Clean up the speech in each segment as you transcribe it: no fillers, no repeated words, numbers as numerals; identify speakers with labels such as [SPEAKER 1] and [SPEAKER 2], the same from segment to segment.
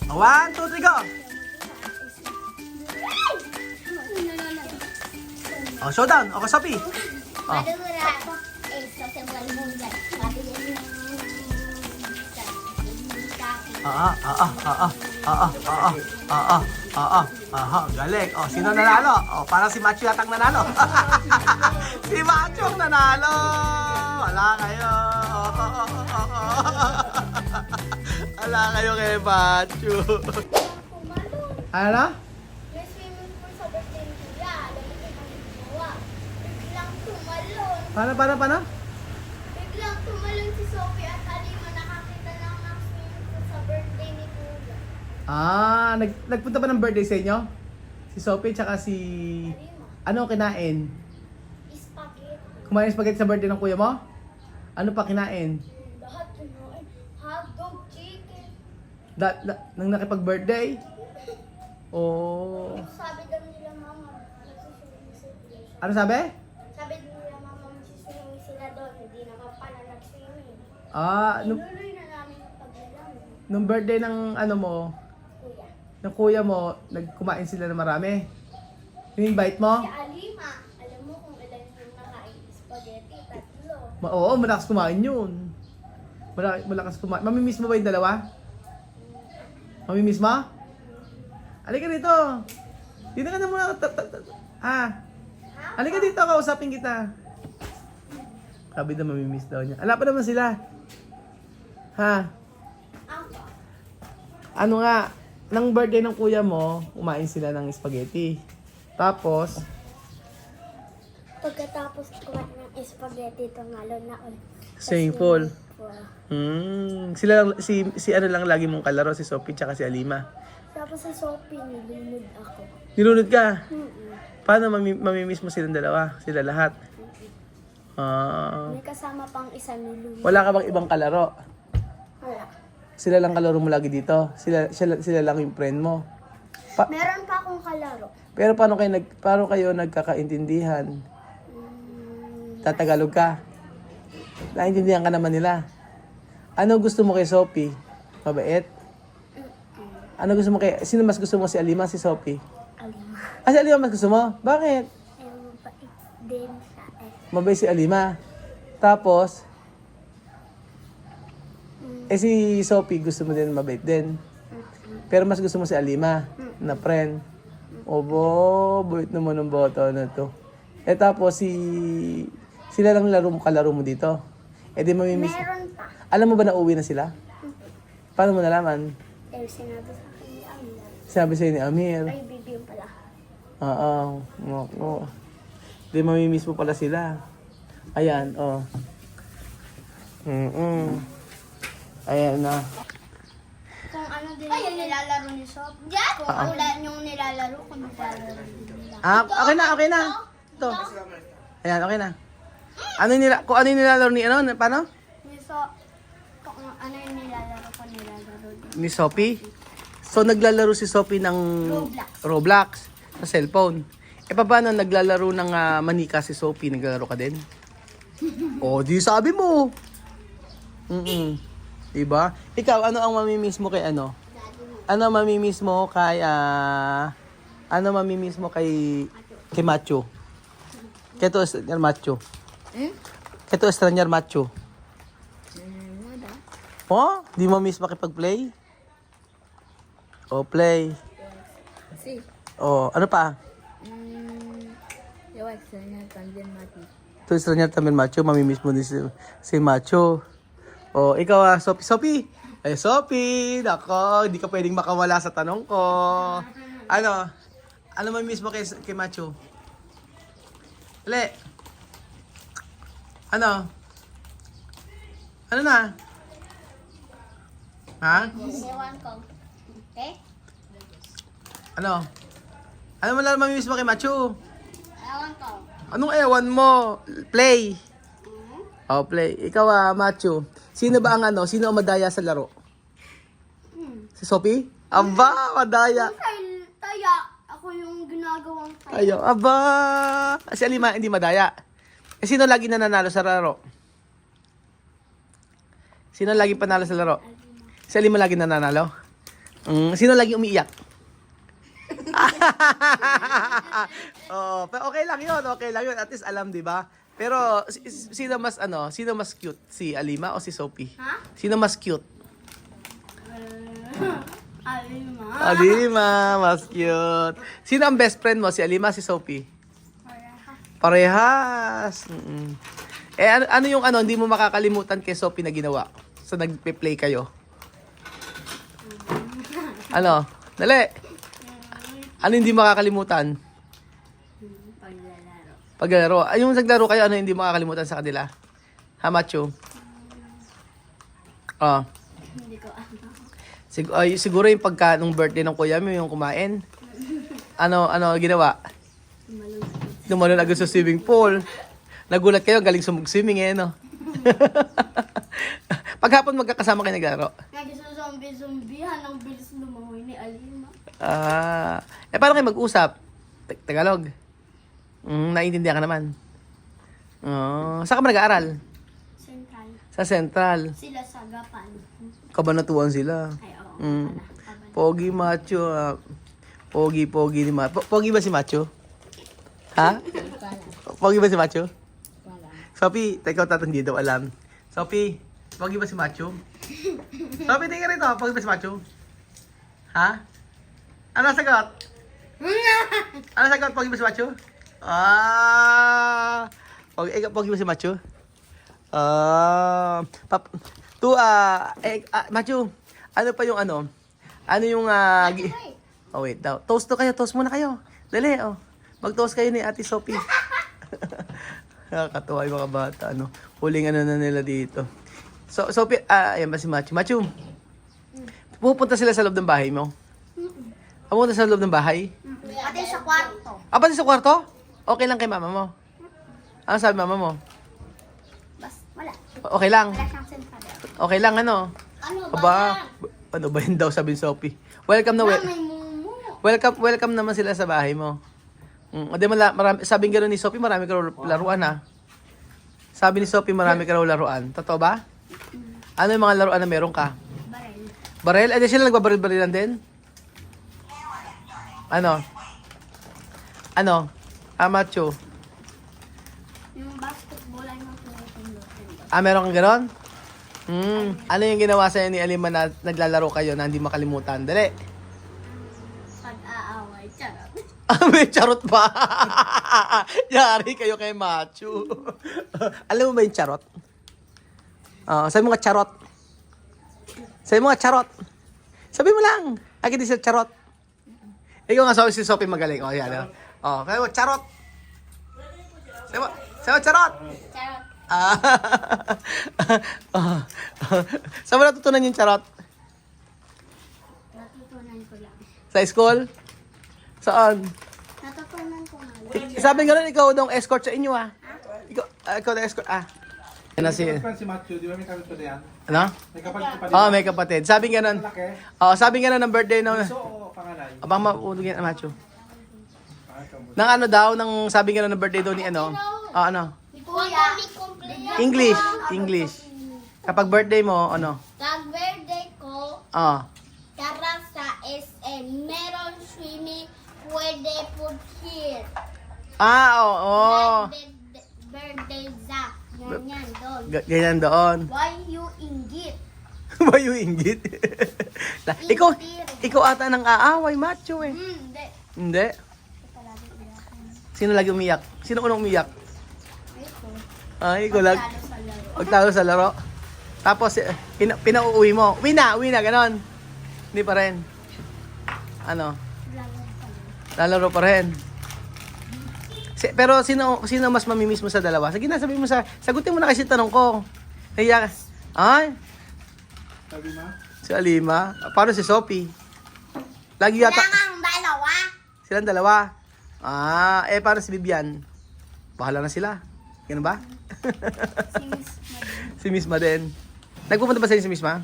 [SPEAKER 1] 1, 2, 3, go! Oh, showdown. Okay, Sophie. Oh. Galing. Oh, sino nanalo? Oh, parang si Macho yatang nanalo. Si Macho ang nanalo. Wala kayo. Wala kayo kay Macho. Ano?
[SPEAKER 2] May swimming pool sa birthday ni Kuya. Alam mo kung ano ginawa? Biglang tumalon.
[SPEAKER 1] Paano?
[SPEAKER 2] Biglang tumalon si Sophie at Halima. Nakakita lang ng swimming pool sa birthday ni Kuya.
[SPEAKER 1] Ah, nagpunta ba ng birthday sa inyo? Si Sophie tsaka si...
[SPEAKER 2] Halima,
[SPEAKER 1] Ano kinain?
[SPEAKER 2] spaghetti.
[SPEAKER 1] Kumain spaghetti sa birthday ng kuya mo? Ano pa kinain?
[SPEAKER 2] Lahat kinain. Hotdog, chicken.
[SPEAKER 1] Nang nakipag-birthday? Oh.
[SPEAKER 2] Sabi daw nila mama, nagsiswimming sila.
[SPEAKER 1] Ano sabi?
[SPEAKER 2] Sabi nila mama, magsiswimming sila doon. Hindi naman pala nag-swimming.
[SPEAKER 1] Nung,
[SPEAKER 2] Inuloy na namin ang paglalang.
[SPEAKER 1] nung birthday ng ano mo,
[SPEAKER 2] Kuya.
[SPEAKER 1] ng kuya mo, nagkumain sila ng marami. In-invite mo?
[SPEAKER 2] Si Alima, alam mo kung ilan yung nakain spaghetti? 3.
[SPEAKER 1] Oo, malakas kumain yun. Malakas kumain. Mamimiss mo ba yung dalawa? Mamimiss mo? Halika dito. Dito ka na muna. Halika dito, kausapin kita. Sabi na mamimiss daw niya. Ala pa naman sila. Ha?
[SPEAKER 2] Ako.
[SPEAKER 1] Ano nga, nang birthday ng kuya mo, kumain sila ng spaghetti. Tapos,
[SPEAKER 2] Pagkatapos kumain ng spaghetti, tungalo na ulit.
[SPEAKER 1] swimming pool. Sila lang, si ano lang lagi mong kalaro, si Sophie tsaka si Alima.
[SPEAKER 2] Tapos sa Shopee, nilunod ako.
[SPEAKER 1] Nilunod ka.
[SPEAKER 2] Mm-mm.
[SPEAKER 1] Paano mamimiss mo silang dalawa? Sila lahat?
[SPEAKER 2] May kasama pang isa nilunod.
[SPEAKER 1] Wala ka bang ibang kalaro?
[SPEAKER 2] Wala.
[SPEAKER 1] Sila lang kalaro mo lagi dito? Sila lang yung friend mo?
[SPEAKER 2] Meron pa akong kalaro.
[SPEAKER 1] Pero paano kayo nagkakaintindihan? Tatagalog ka? Naintindihan ka naman nila. Ano gusto mo kay Sophie? Mabait? Ano gusto mo kay... Sino mas gusto mo, si Alima, si Sophie?
[SPEAKER 2] Alima.
[SPEAKER 1] Si Alima mas gusto mo? Bakit?
[SPEAKER 2] Ewan pa din siya eh.
[SPEAKER 1] Mabait si Alima. Tapos, si Sophie gusto mo din mabait din. Pero mas gusto mo si Alima na friend. Obo, bait naman ng bata na to. Tapos sila lang kalaro mo dito. Di mamimiss.
[SPEAKER 2] Meron pa.
[SPEAKER 1] Alam mo ba na uwi na sila? Paano mo nalaman?
[SPEAKER 2] Sinabi sa akin ni Amir.
[SPEAKER 1] Sabi sa'yo ni Amir.
[SPEAKER 2] Ay, bibigyan pala.
[SPEAKER 1] Oo. Di mamimiss mo pala sila. Ayan, oh. Ayan na.
[SPEAKER 2] Kung ano din yung nilalaro ni Sob. Kung ulan yung nilalaro, kung nilalaro nila.
[SPEAKER 1] Okay na. Ito. Ayan, okay na. Kung ano yung nilalaro ni ano, paano?
[SPEAKER 2] Ni Sob, kung ano yung nilalaro ko, nilalaro din.
[SPEAKER 1] Ni Sophie. So, naglalaro si Sophie ng Roblox sa cellphone. Paano naglalaro ng manika si Sophie? Naglalaro ka din? Di sabi mo. Diba? Ikaw, ano ang mamimiss mo kay ano? Ano mamimiss mo kay kay Macho? Keto Estranyar Macho. Keto Estranyar Macho. Oh, di mo miss makipag-play? Play.
[SPEAKER 3] Sí.
[SPEAKER 1] Ano pa?
[SPEAKER 3] Yo voy a extrañar también Mati.
[SPEAKER 1] Ito Estranyar también Macho, mamimiss mo din si Macho. Ikaw Sophie. Sophie, nako, hindi ka pwedeng makawala sa tanong ko. Ano mamimiss mo kay Macho? Ano na? Ha?
[SPEAKER 2] Ewan ko. Okay?
[SPEAKER 1] Ano mo lang mamimiss mo kay Macho?
[SPEAKER 2] Ewan ko.
[SPEAKER 1] Anong ewan mo? Play. Play. Ikaw, Macho. Sino ang madaya sa laro? Si Sophie? Aba, madaya.
[SPEAKER 2] Taya, ako yung ginagawang taya.
[SPEAKER 1] Ayo, aba. Si Alima, hindi madaya. Sino lagi nananalo sa laro? Sino lagi panalo sa laro? Si Alima lagi nananalo? Sino lagi umiiyak? Oh, pero okay lang 'yun, okay lang 'yun. At least alam, 'di ba? Pero sino mas cute? Si Alima o si Sophie?
[SPEAKER 2] Ha?
[SPEAKER 1] Sino mas cute?
[SPEAKER 2] Alima.
[SPEAKER 1] Alima, mas cute. Sino ang best friend mo? Si Alima, si Sophie? Parehas. Ano yung hindi mo makakalimutan kay Sophie na ginawa sa nagpe-play kayo? Ano? Dali. Ano hindi makakalimutan? Paglalaro. Ay, yung naglaro kayo, ano hindi makakalimutan sa kanila? Ha, Macho? Oh.
[SPEAKER 2] Hindi ko alam.
[SPEAKER 1] Siguro yung nung birthday ng kuya mo, yung kumain. Ano ginawa? Lumalon agad sa swimming pool. Nagulat kayo, galing swimming no? Paghapon magkakasama kayo naglaro.
[SPEAKER 2] Nag-zombie-zombihan ang bilis lumangoy ni Alima.
[SPEAKER 1] Paano kayo mag-usap? Tagalog? Naiintindihan ka naman. Saan ka ba nag-aaral?
[SPEAKER 2] Central.
[SPEAKER 1] Sa Central.
[SPEAKER 2] Sila sa Gapan.
[SPEAKER 1] Kabanatuan sila.
[SPEAKER 2] Ay, oo.
[SPEAKER 1] Pogi Macho. Pogi ni Macho. Pogi ba si Macho? Ha? Pogi ba si Macho? Sophie, teka, hindi daw alam. Sophie, pogi ba si Macho? Sophie, tingin rito. Pogi ba si Macho? Ha? Ano sagot? Ano sagot? Pogi ba si Macho? Pogi ba si Macho? Macho, ano pa yung ano? Ano yung wait daw. Toast to kayo. Toast muna kayo. Dali, mag-toast kayo ni Ate Sophie. Nakakatuwa yung mga bata, Huling na nila dito. So, Sophie, ayan ba si Macho? Macho, pupunta sila sa loob ng bahay mo? Pupunta sa loob ng bahay?
[SPEAKER 2] Pati sa kwarto.
[SPEAKER 1] Pati sa kwarto? Okay lang kay mama mo? Ano sabi mama mo?
[SPEAKER 2] Wala.
[SPEAKER 1] Okay lang?
[SPEAKER 2] Wala siyang sentral.
[SPEAKER 1] Okay lang, ano?
[SPEAKER 2] Ano ba
[SPEAKER 1] Aba,
[SPEAKER 2] yan?
[SPEAKER 1] ano ba yun daw, sabi ni Sophie. Welcome na,
[SPEAKER 2] May mumu.
[SPEAKER 1] welcome naman sila sa bahay mo. Sabing gano'n ni Sophie, marami ka raw laruan, ha? Sabi ni Sophie, marami ka raw laruan. Totoo ba? Ano yung mga laruan na meron ka?
[SPEAKER 2] Barel.
[SPEAKER 1] Barel? Sila nagbabaril-barilan din? Ano? Macho?
[SPEAKER 2] Yung basketball ay matutulog.
[SPEAKER 1] Meron kang gano'n? Ano yung ginawa sa'yo ni Alima na naglalaro kayo na hindi makalimutan? Dali.
[SPEAKER 2] Pag-aaway. Charot.
[SPEAKER 1] May charot ba? Yari kayo kay Macho. Alam mo ba yung charot? Sabi mo nga charot. Sabi mo nga charot. Sabi mo lang. Agad din sa charot. Ikaw nga sabi si Sophie magaling. Yan. Sabi mo charot. Sabi mo charot.
[SPEAKER 2] Charot.
[SPEAKER 1] Saan mo natutunan yung charot?
[SPEAKER 2] Natutunan ko lang.
[SPEAKER 1] Sa school? Saan?
[SPEAKER 2] Natutunan ko nga.
[SPEAKER 1] Sabi nga nun, ikaw daw ang escort sa inyo, Ikaw daw escort, Yan na si...
[SPEAKER 4] Si Matthew, di ba may kapatid pa diyan?
[SPEAKER 1] Ano?
[SPEAKER 4] May kapatid pa din.
[SPEAKER 1] May kapatid. Sabi nga nun,
[SPEAKER 4] Malaki.
[SPEAKER 1] sabi nga nun ng birthday no.
[SPEAKER 4] So, o panganay?
[SPEAKER 1] Abang maunugin ang Macho. Nang sabi nga nun ng birthday daw ni ano? Ano?
[SPEAKER 2] Kuya.
[SPEAKER 1] English. Kapag birthday mo, ano?
[SPEAKER 2] Pag birthday ko, tara sa SM. Meron swimming, pwede put here.
[SPEAKER 1] Oo.
[SPEAKER 2] Birthday Zach. Ganyan doon.
[SPEAKER 1] Ganyan doon.
[SPEAKER 2] Why you inggit?
[SPEAKER 1] Ba yung inggit? ikaw ata nang aaway, Macho eh.
[SPEAKER 2] Hindi.
[SPEAKER 1] Hindi? Sino lagi umiyak? Sino unang umiyak? Ikaw lang.
[SPEAKER 2] Talo sa laro.
[SPEAKER 1] Pagtalo sa laro. Tapos, pinauuwi mo. Uwi na, ganon. Hindi pa rin. Ano? Lalaro pa rin. Pero sino mas mamimiss mo sa dalawa? Sige na, sabihin mo sagutin mo na kasi tanong ko. Kaya,
[SPEAKER 4] Sabi mo?
[SPEAKER 1] si Alima. Paano si Sophie? Lagi yata.
[SPEAKER 2] Kailangan dalawa.
[SPEAKER 1] Silang dalawa. Paano si Bibian? Bahala na sila. Ganun ba? Si Miss Ma din. Nagpupunta ba sa inyo si Miss Ma?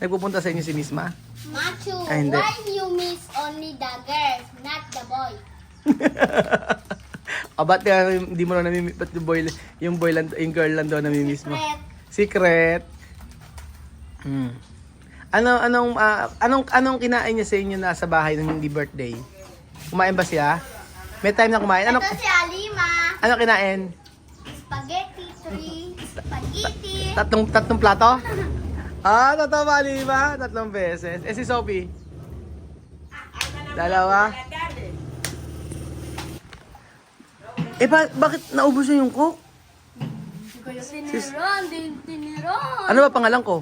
[SPEAKER 1] Nagpupunta sa inyo si Miss Ma?
[SPEAKER 2] Machu,
[SPEAKER 1] Ay, hindi.
[SPEAKER 2] why you miss only the girls, not the boy?
[SPEAKER 1] Ba't hindi mo na namimiss? Ba't yung girl lang daw namimiss mo?
[SPEAKER 2] Secret.
[SPEAKER 1] Secret. Anong kinain niya sa inyo na sa bahay nung hindi birthday? Kumain ba siya? May time na kumain.
[SPEAKER 2] Ito si Alima.
[SPEAKER 1] Ano kinain?
[SPEAKER 2] Spaghetti, 3 spaghetti.
[SPEAKER 1] Tatlong plato? Totoo ba, Lima? 3 beses. Si Sophie? 2? Bakit naubos niya yung coke?
[SPEAKER 2] Tiniron.
[SPEAKER 1] Ano ba pangalan ko?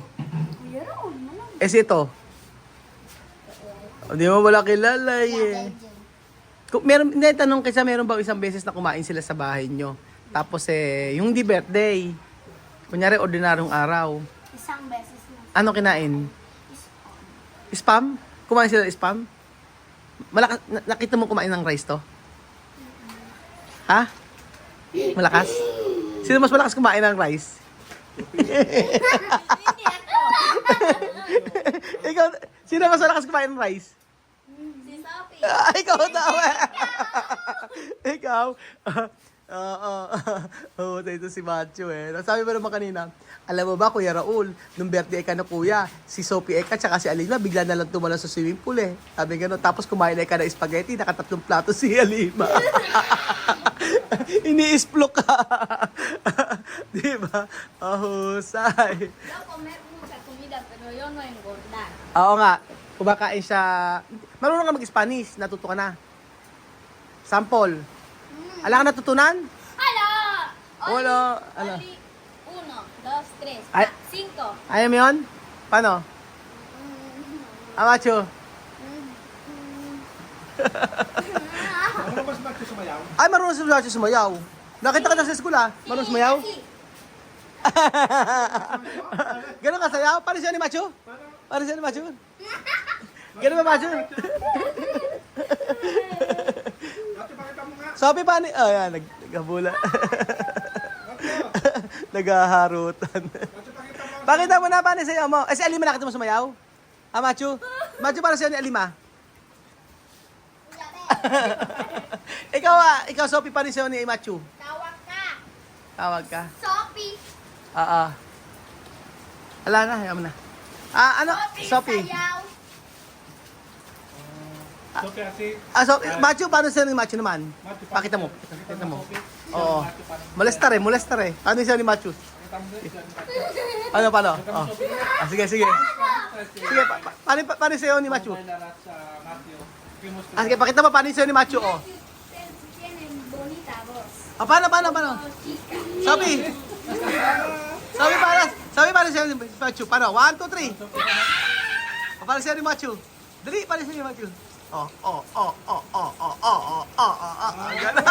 [SPEAKER 1] Si ito? Hindi mo wala kilala eh. Hindi, tanong kasi meron ba isang beses na kumain sila sa bahay nyo? Tapos yung di birthday. Kunyari, ordinaryong araw.
[SPEAKER 2] Isang beses na.
[SPEAKER 1] Ano kinain? Spam? Kumain sila ng spam? Nakita mo kumain ng rice to? Ha? Malakas? Sino mas malakas kumain ng rice? Ikaw, sino mas malakas kumain ng rice?
[SPEAKER 2] Si Sophie.
[SPEAKER 1] Ikaw tama. Ikaw. Oo, ito si Macho eh. Sabi ba naman kanina, alam mo ba Kuya Raul, nung birthday ka na kuya, si Sophie Eka tsaka si Alima, bigla na lang tumalon sa swimming pool eh. Sabi gano'n, tapos kumain na ka ng spaghetti, nakatatlong plato si Alima. Ini-isplok ka. Di ba? Ahusay.
[SPEAKER 3] Yo comer mucha comida, pero yo no engordar.
[SPEAKER 1] Oo nga, kumakain siya. Marunong ka mag-Spanish, natuto ka na. Sample. Ala ka natutunan?
[SPEAKER 2] Hello!
[SPEAKER 1] Wala. Ala.
[SPEAKER 3] 1, 2, 3,
[SPEAKER 1] Ay.
[SPEAKER 3] 5.
[SPEAKER 1] Ayaw mo yun? Paano? Amacho.
[SPEAKER 4] Ano mas Macho sumayaw?
[SPEAKER 1] Ay, marunong si Macho sumayaw. Nakita ka na sa school ah. Marunong sumayaw? Ganun ka sayaw? Paano siya ni Macho? Paano siya ni Macho? Ganun ba Macho?
[SPEAKER 4] Macho, pakita mo nga.
[SPEAKER 1] Sabi pa ni... Ayan, nagkabula. Naghaharutan.
[SPEAKER 4] Macho, pakita mo.
[SPEAKER 1] Pakita mo na paano sayaw mo. Si Alima nakita mo sumayaw? Macho? Macho para siya ni Alima? ikaw Sophie pa rin siya ni Machu.
[SPEAKER 2] Tawag ka.
[SPEAKER 1] Tawag ka.
[SPEAKER 2] Sophie.
[SPEAKER 1] Ala na, hayaan mo na. Sophie.
[SPEAKER 2] Sayaw.
[SPEAKER 4] Sophie, asi.
[SPEAKER 1] Machu, paano siya ni Machu naman?
[SPEAKER 4] Macho,
[SPEAKER 1] Pakita mo.
[SPEAKER 4] Pakita
[SPEAKER 1] Pakita mo.
[SPEAKER 4] Sophie.
[SPEAKER 1] Oo.
[SPEAKER 4] Macho, paano?
[SPEAKER 1] Molestar eh. Paano siya ni Machu?
[SPEAKER 4] Pakita mo siya.
[SPEAKER 1] Paano? Oh. Sige. Sige, paano siya ni Machu?
[SPEAKER 4] Larat sa Matthew. Famous to-
[SPEAKER 1] Sige, pakita mo paano siya ni Machu, oh.
[SPEAKER 3] Tienen bonita voz.
[SPEAKER 1] Paano? Sophie, paano siya ni Machu? Paano? 1, 2, 3. Paano siya ni Machu? Dali, paano siya ni Machu? Ganun.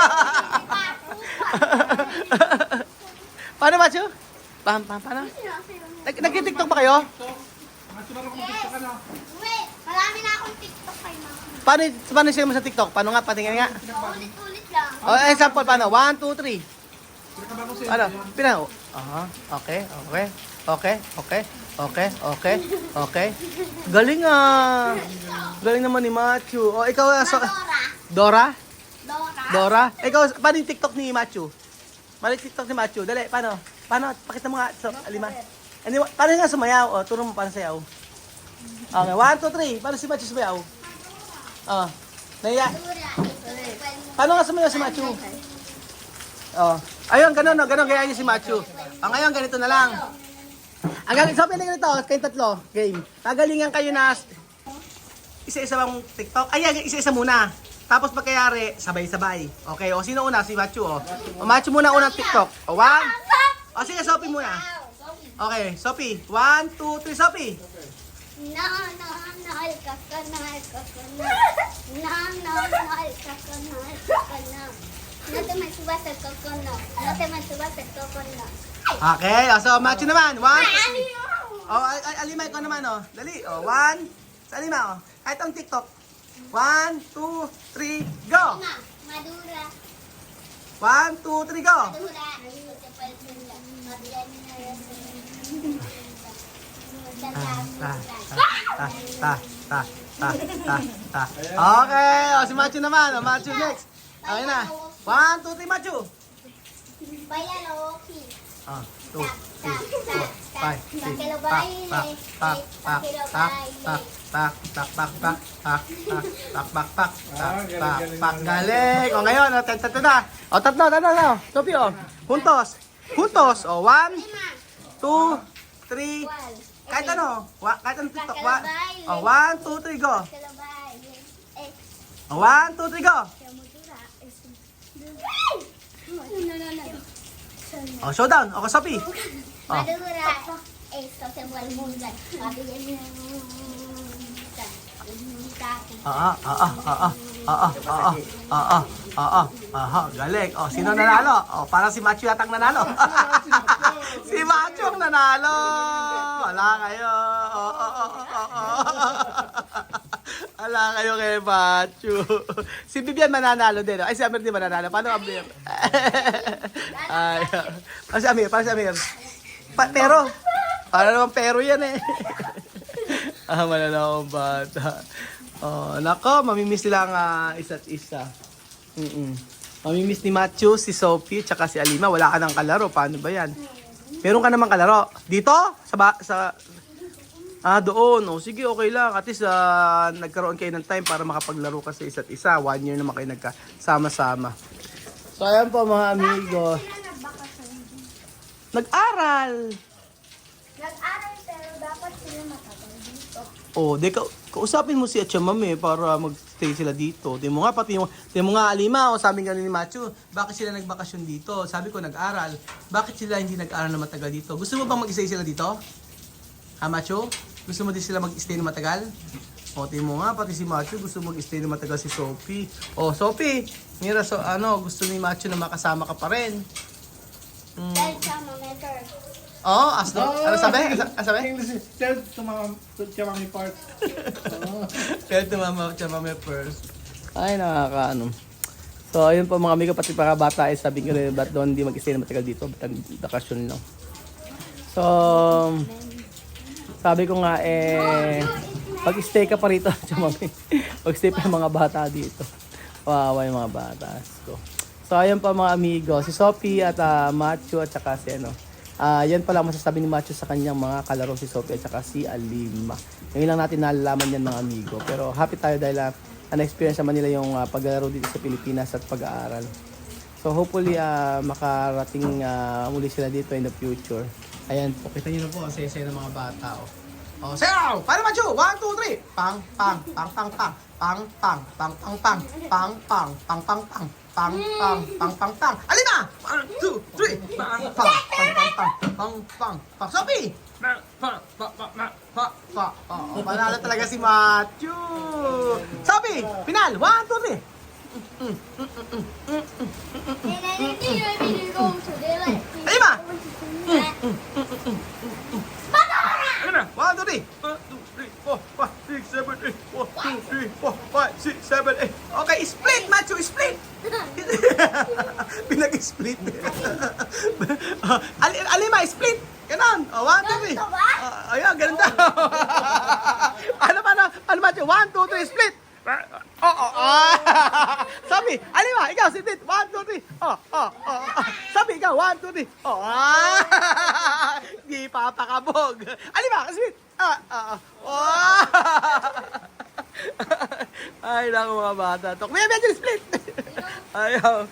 [SPEAKER 1] Paano, Machu? Paano? Nag-TikTok ba kayo?
[SPEAKER 4] Macho, marunong mag-tiktok ka na.
[SPEAKER 2] Wait, marami na akong TikTok kay mama.
[SPEAKER 1] Paano siya mo sa TikTok? Paano nga? Patingin nga.
[SPEAKER 2] Ulit-ulit lang.
[SPEAKER 1] Example, paano? 1, 2, 3.
[SPEAKER 4] Pinakabago siya.
[SPEAKER 1] Paano? Pinano? Okay. Galing ah. Galing naman ni Machu. Ikaw, Dora? Dora? Ikaw, paano yung TikTok ni Machu? Paano yung TikTok ni Machu? Dali, paano? Pakita mo nga sa Alima. Paano nga sumayaw? Turo mo paano sayaw. Okay, 1, 2, 3. Paano si Machu sumayaw? Naiya. Paano nga sumayaw si Machu? Ayun, ganun gaya niya si Machu. Ngayon, ganito na lang. Sabi na ganito, kayong tatlo, game. Pagalingan kayo na isa-isa bang TikTok. Isa-isa muna. Tapos pagkayari, sabay-sabay. Okay, sino una? Si Machu, Machu muna unang TikTok. 1. Sige, Sophie muna. Okay, Sophie. 1, 2, 3, Sophie.
[SPEAKER 2] Nahal ka na. No te me subas el coconut.
[SPEAKER 1] Okay, so Machu naman. 1. Alima, ikaw naman, Dali, 1. Sa Alima, Kahit ang TikTok. 1, 2, 3, go!
[SPEAKER 2] Madura.
[SPEAKER 1] 1, 2, 3, go!
[SPEAKER 2] Madura.
[SPEAKER 1] Okay, si Machu naman. Machu next. Okay na. 1, 2, 3, Machu.
[SPEAKER 2] Bayan o, okay.
[SPEAKER 1] 2, 3, 4, 5, 6, pak, pak, pak, pak, pak, pak, pak, pak, pak, pak, pak, pak, pak, pak, pak, pak, galing. O ngayon, tatlo na. O tatlo. Sophie, o. Juntos. O, 1, 2, 3. Kahit ano. Kahit ano TikTok. O, 1, 2, 3, go.
[SPEAKER 2] Kalabay.
[SPEAKER 1] O, 1, 2, 3, go. O, showdown. O, Sophie. O.
[SPEAKER 2] Madura. Esto se vuelve mundial.
[SPEAKER 1] Galing. O, sino nanalo? O, parang si Macho yatang nanalo. Si Macho ang nanalo. Wala kayo. Wala kayo kay Macho. Si Bibian mananalo din. Ay, si Amir din mananalo. Paano Amir? Ay, si Amir. Pero. Para naman pero yan eh. Malalakong bata. Oh, nako, mamimiss nila ang isa't isa. Mamimiss ni Matthew, si Sophie, tsaka si Alima. Wala ka ng kalaro. Paano ba yan? Meron ka namang kalaro. Dito? Doon. O, sige, okay lang. At least nagkaroon kayo ng time para makapaglaro ka sa isa't isa. 1 year naman kayo nagkasama-sama. So, ayan po mga amigo. Nag-aral.
[SPEAKER 2] Nag-aral pero dapat sila matagal dito.
[SPEAKER 1] Oh, kausapin mo si Atya Mami para mag-stay sila dito. Tingnan mo nga, pati tingnan mo nga Alima, sabi nga ni Macho, bakit sila nagbakasyon dito? Sabi ko nag-aral. Bakit sila hindi nag-aral na matagal dito? Gusto mo bang mag-stay sila dito? Ha, Macho? Gusto mo din sila mag-stay na matagal? O, tingnan mo nga, pati si Macho gusto mag-stay na matagal si Sophie. O, Sophie, mira, gusto ni Macho na makasama ka pa rin.
[SPEAKER 2] Dahil sa mga
[SPEAKER 1] Oh, ano sabi?
[SPEAKER 4] English is said to mga parts.
[SPEAKER 1] Kaya tumama siya mami first. Ay, nakakaano. So, ayun po mga amigo, pati para bata ay sabi ko rin, ba't doon hindi mag-stay na matagal dito? Ba't bakasyon lang? So, sabi ko nga pag-stay ka pa rito, mami. Pag-stay pa yung mga bata dito. Wawa yung mga bata. So, ayun po mga amigo, si Sophie at Matthew at saka si yan pala masasabi ni Matthew sa kanyang mga kalaro si Sophie at saka si Alima. Ngayon lang natin nalalaman yan mga amigo. Pero happy tayo dahil na-experience naman nila yung paglalaro dito sa Pilipinas at pag-aaral. So hopefully makarating muli sila dito in the future. Ayan po. Kita nyo na po ang saya-saya ng mga bata. Oh, sayaw! Paano Matthew? 1, 2, 3! Pang, pang, pang, pang, pang. Pang, pang, pang, pang, pang. Pang, pang, pang, pang, pang. Pang, pang, pang, pang, pang. Alima! 1, 2, 3! Pang, pang, pang, pang, pang. Pang, pang, pang. Sophie! Panalo talaga si Matthew! Sophie! Final! 1, 2, 3! Alima! Alima! 1, 2, 3! 1, 2, 3, 4, 5, 6, 7, 8. 1, 2, 3, 4, 5, 6, 7, 8. Okay, split, Matthew, split! Pinag-split. Alima, split! Ganon. 1, 2, 3. Ayan, ganun daw. Ano, Matthew? 1, 2, 3, split! Sabi, Alima, ikaw, split. 1, 2, 3. Sabi, ikaw, 1, 2, 3. Di papakabog. Alima, split. Ay, naku mga bata. Kuya, medyo split. Ayaw.